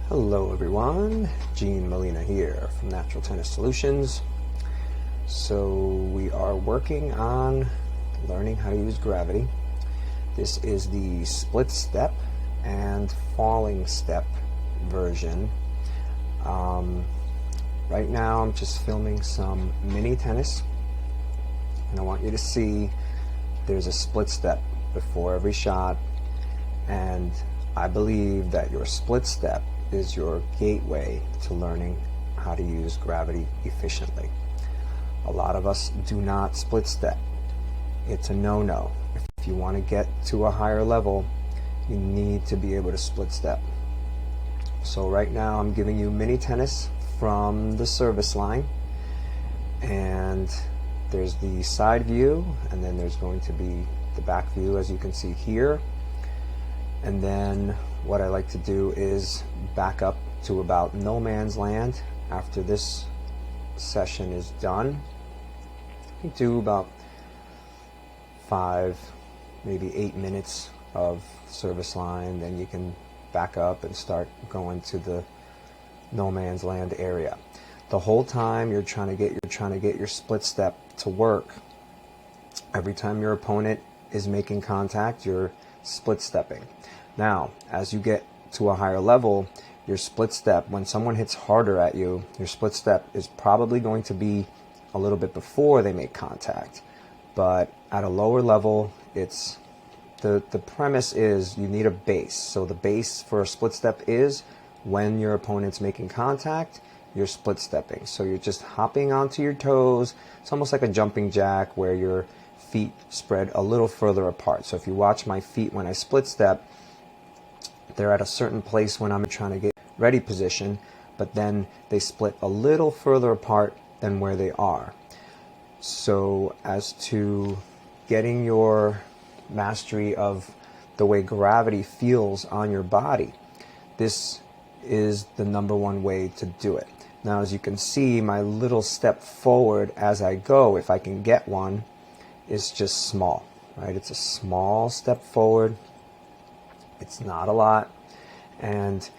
Hello everyone, Gene Molina here from Natural Tennis Solutions. So we are working on learning how to use gravity. This is the split step and falling step version. Right now I'm just filming some mini tennis, and I want you to see there's a split step before every shot, and I believe that your split step is your gateway to learning how to use gravity efficiently. A lot of us do not split step. It's a no-no. If you want to get to a higher level, you need to be able to split step. So right now I'm giving you mini tennis from the service line, and there's the side view, and then there's going to be the back view, as you can see here. And then what I like to do is back up to about no man's land after this session is done. You do about 5, maybe 8 minutes of service line, then you can back up and start going to the no man's land area. The whole time you're trying to get your split step to work. Every time your opponent is making contact, you're split stepping. Now, as you get to a higher level, your split step, when someone hits harder at you, your split step is probably going to be a little bit before they make contact. But at a lower level, it's the premise is you need a base. So the base for a split step is when your opponent's making contact, you're split stepping. So you're just hopping onto your toes. It's almost like a jumping jack where your feet spread a little further apart. So if you watch my feet when I split step, they're at a certain place when I'm trying to get ready position, but then they split a little further apart than where they are. So as to getting your mastery of the way gravity feels on your body, this is the #1 way to do it. Now, as you can see, my little step forward as I go, if I can get one, is just small, right? It's a small step forward. It's not a lot, and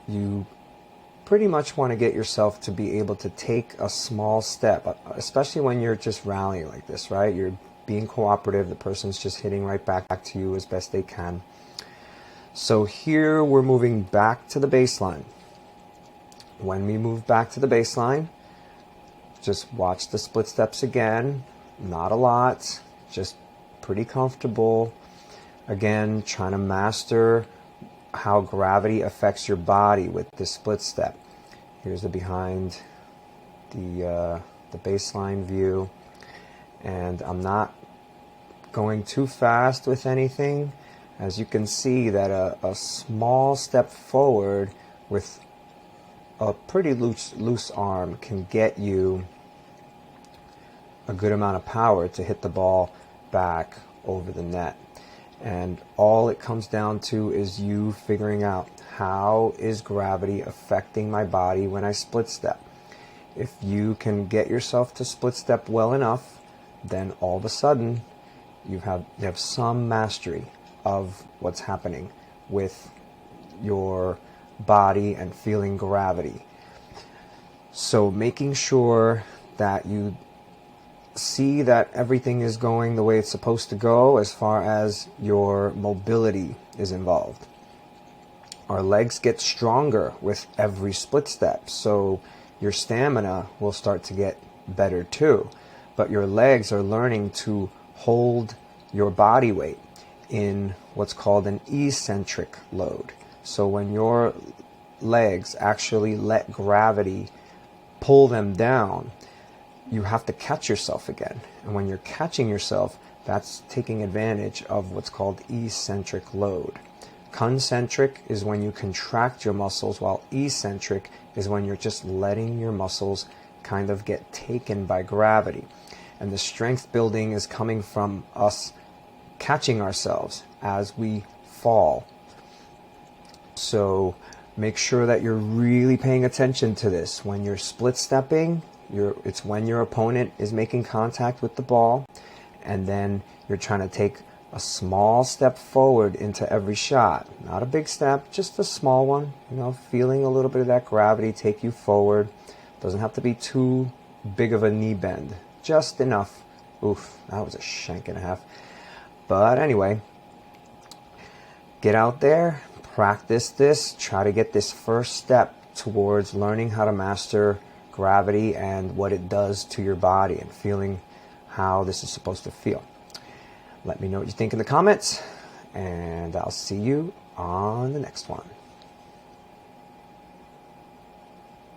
you pretty much want to get yourself to be able to take a small step, especially when you're just rallying like this, right? You're being cooperative, the person's just hitting right back to you as best they can. So here we're moving back to the baseline. When we move back to the baseline, just watch the split steps again. Not a lot, just pretty comfortable. Again, trying to master how gravity affects your body with this split step. Here's the behind the baseline view, and I'm not going too fast with anything. As you can see, that a small step forward with a pretty loose arm can get you a good amount of power to hit the ball back over the net. And all it comes down to is you figuring out, how is gravity affecting my body when I split step? If you can get yourself to split step well enough, then all of a sudden you have some mastery of what's happening with your body and feeling gravity. So making sure that you see that everything is going the way it's supposed to go as far as your mobility is involved. Our legs get stronger with every split step, so your stamina will start to get better too. But your legs are learning to hold your body weight in what's called an eccentric load. So when your legs actually let gravity pull them down, you have to catch yourself again. And when you're catching yourself, that's taking advantage of what's called eccentric load. Concentric is when you contract your muscles, while eccentric is when you're just letting your muscles kind of get taken by gravity. And the strength building is coming from us catching ourselves as we fall. So make sure that you're really paying attention to this. When you're split stepping, it's when your opponent is making contact with the ball, and then you're trying to take a small step forward into every shot. Not a big step, just a small one. You know, feeling a little bit of that gravity take you forward. Doesn't have to be too big of a knee bend. Just enough. Oof, that was a shank and a half. But anyway, get out there, practice this, try to get this first step towards learning how to master gravity and what it does to your body and feeling how this is supposed to feel. Let me know what you think in the comments, and I'll see you on the next one.